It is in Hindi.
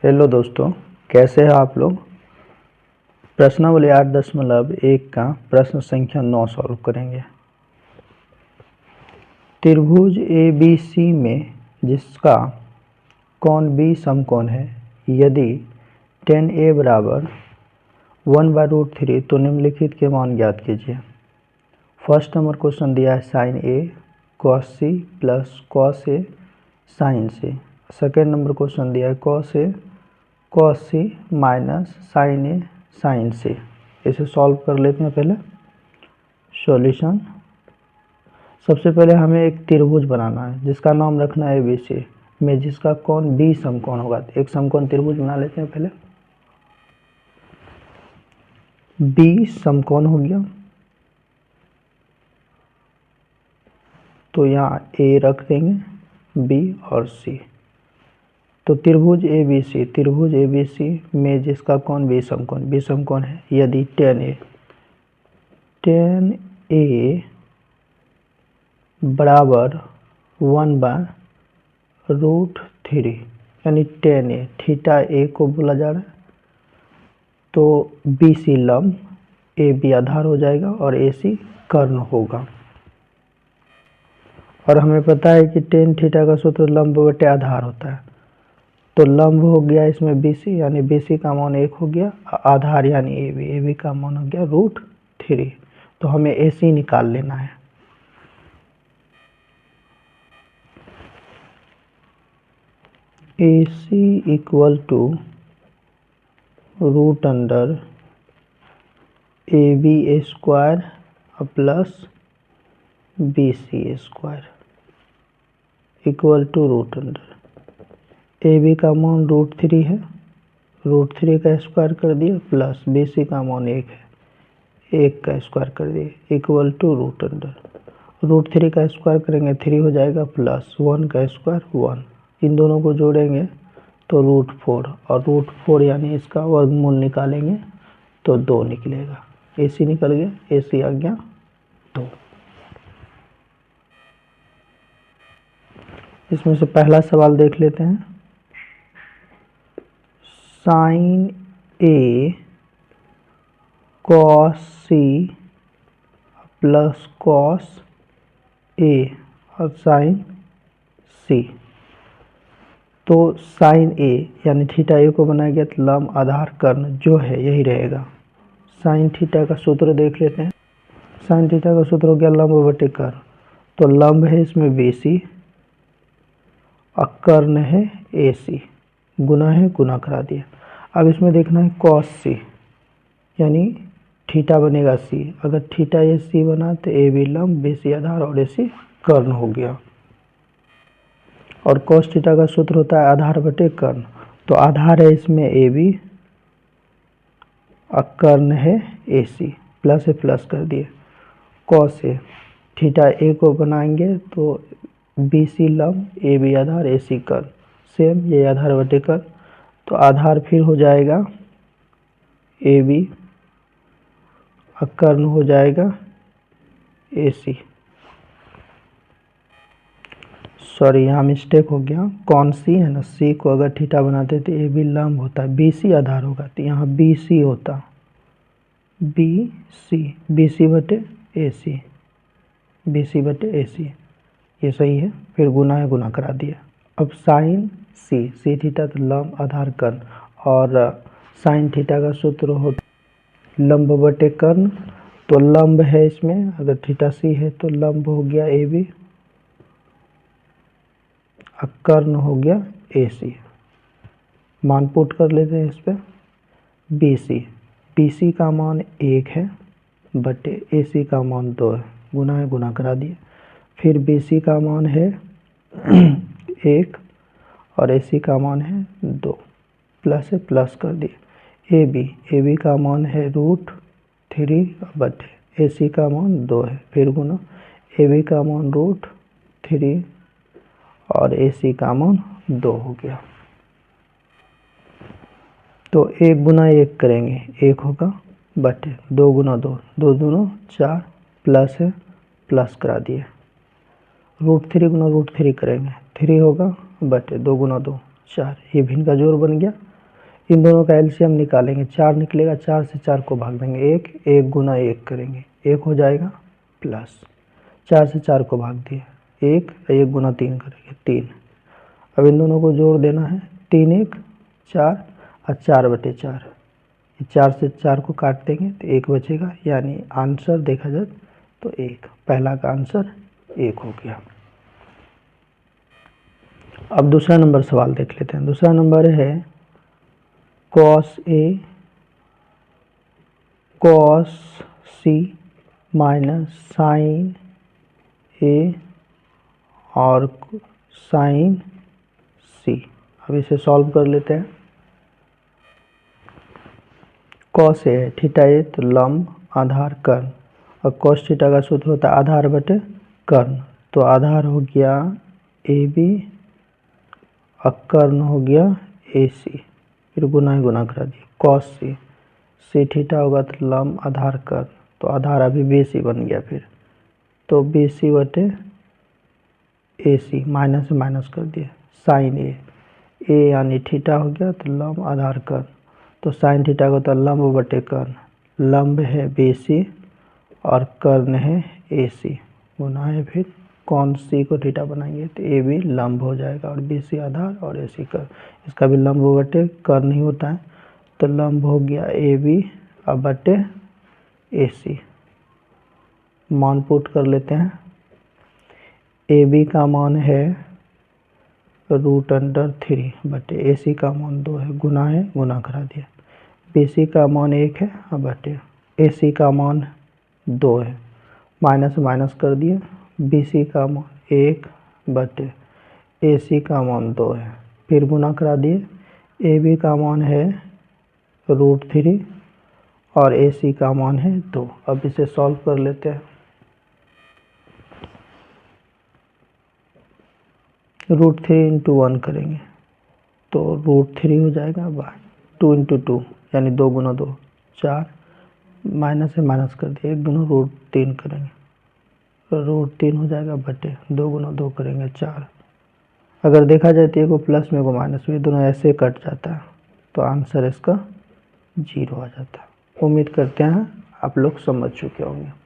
हेलो दोस्तों, कैसे हैं आप लोग। प्रश्नावली 8.1 का प्रश्न संख्या 9 सॉल्व करेंगे। त्रिभुज ABC में जिसका कोण B समकोण है, यदि tan A बराबर 1/√3 तो निम्नलिखित के मान ज्ञात कीजिए। फर्स्ट नंबर क्वेश्चन दिया है sin A cos C plus cos A sin C। Second number question दिया है cos A cos C minus sin A sin C। इसे सॉल्व कर लेते हैं। पहले सॉल्यूशन, सबसे पहले हमें एक त्रिभुज बनाना है जिसका नाम रखना है ABC में जिसका कोण B समकोण होगा। एक समकोण त्रिभुज बना लेते हैं। पहले B समकोण हो गया, तो यहाँ A रख देंगे, B और C। तो त्रिभुज ABC में जिसका कोण B समकोण है, यदि tan A बराबर 1/√3 यानी tan A, थीटा A को बोला जा रहा है, तो BC लंब, AB आधार हो जाएगा और AC कर्ण होगा। और हमें पता है कि tan थीटा का सूत्र लंब बटे आधार होता है। तो लंब हो गया इसमें BC, यानी BC का मान 1 हो गया। आधार यानी AB का मान हो गया √3। तो हमें AC निकाल लेना है। AC equal to √AB square plus BC square equal to AB का मान √3 है, √3 का स्क्वायर कर दिया, प्लस BC का मान 1 है, 1 का स्क्वायर कर दिया, इक्वल टू √3 का स्क्वायर करेंगे 3 हो जाएगा, प्लस 1 का स्क्वायर 1। इन दोनों को जोड़ेंगे तो √4, और √4 यानी इसका वर्गमूल निकालेंगे तो 2 निकलेगा। AC निकल गया, AC आ गया 2। इसमें से पहला सवाल देख लेते हैं। sin A cos C plus cos A और sin C। तो sin A यानी थीटा A को बनाया गया, तो लंब आधार कर्ण जो है यही रहेगा। sin थीटा का सूत्र देख लेते हैं। sin थीटा का सूत्र हो गया लंब बटे कर्ण। तो लंब है इसमें BC और कर्ण है AC, गुना है, गुना करा दिया। अब इसमें देखना है cos C, यानी थीटा बनेगा C। अगर थीटा AC बना तो AB लंब, BC आधार और AC कर्ण हो गया। और cos थीटा का सूत्र होता है आधार बटे कर्ण। तो आधार है इसमें AB और कर्ण है AC, प्लस से प्लस कर दिए। cos A, थीटा A को बनाएंगे तो BC लंब, AB आधार, AC कर्ण, सेम ये आधार बटे कर्ण। तो आधार फिर हो जाएगा AB और कर्ण हो जाएगा AC। सॉरी, यहाँ मिस्टेक हो गया। कौन सी है ना, C को अगर थीटा बनाते तो AB लंब होता है, BC आधार होगा, तो यहाँ BC होता, BC बटे AC, ये सही है। फिर गुना है, गुना करा दिया। अब sin C थीटा तो लंब आधार कर्ण, और sin थीटा का सूत्र हो लंब बटे कर्ण। तो लंब है इसमें, अगर थीटा C है तो लंब हो गया AB और कर्ण हो गया AC। मान पुट कर लेते हैं इस पे। BC का मान 1 है बटे AC का मान 2 है, गुना है, गुना करा दिए। फिर BC का मान है 1 और AC का मान है 2, प्लस से प्लस कर दिए। AB का मान है √3 बटे AC का मान 2 है, फिर गुना, AB का मान √3 और AC का मान 2 हो गया। तो 1 गुना 1 करेंगे, 1 होगा, बटे 2 गुना 2, 2 दूना 4, प्लस है, प्लस करा दिए। √3 गुना √3 करेंगे, 3 होगा, बटे 2 गुना 2 4, ये भी इनका जोड़ बन गया। इन दोनों का एलसीएम निकालेंगे, 4 निकलेगा, 4 से 4 को भाग देंगे, 1, 1 गुना 1 करेंगे, 1 हो जाएगा, प्लस 4 से 4 को भाग दिए, 1, 1 गुना 3 करेंगे, 3। अब इन दोनों को जोड़ देना है, 3 1 4 और 4/4, 4 से 4 को काट देंगे तो 1 बचेगा, यानी आंसर देखा जाए तो 1, पहला का आंसर 1 हो गया। अब दूसरा नंबर सवाल देख लेते हैं। दूसरा नंबर है cos A cos C minus sine A और साइन C। अब इसे सॉल्व कर लेते हैं। cos A है, थीटा ए तो लंब आधार कर्ण, और cos थीटा का सूत्र होता है आधार बटे कर्ण, तो आधार हो गया AB और कर्ण हो गया AC, फिर गुना ही गुना करा दिया, cos C, C थीटा होगा तो लंब आधार कर्ण, तो आधार अभी BC बन गया, फिर तो BC बटे AC, माइनस से माइनस कर दिया, साइन A यानी थीटा हो गया तो लंब आधार कर्ण, तो साइन थीटा को तो लंब बटे कर्ण, लंब है BC और कर्ण है AC, गुना है फिर कौन सी को थीटा बनाएंगे तो AB लंब हो जाएगा और BC आधार और AC कर्ण, इसका भी लंब बटे कर्ण ही होता है, तो लंब हो गया AB अब बटे AC। मान पुट कर लेते हैं। AB का मान है √3 बटे AC का मान 2 है, गुना है गुना करा दिया, BC का मान 1 है अब बटे AC का मान 2 है, माइनस माइनस कर दिए, BC का मान 1 बटे AC का मान 2 है, फिर गुना करा दिए, AB का मान है √3 और AC का मान है 2। अब इसे सॉल्व कर लेते हैं। √3 इंटू 1 करेंगे तो √3 हो जाएगा, बाय 2 इंटू 2 यानी 2 गुना 2 4, माइनस से माइनस कर दिए, 1 गुना √3 करेंगे तो √3 हो जाएगा बटे 2 गुना 2 करेंगे 4। अगर देखा जाए तो एक को प्लस में को माइनस में, दोनों ऐसे कट जाता है, तो आंसर इसका 0 आ जाता है। उम्मीद करते हैं आप लोग समझ चुके होंगे।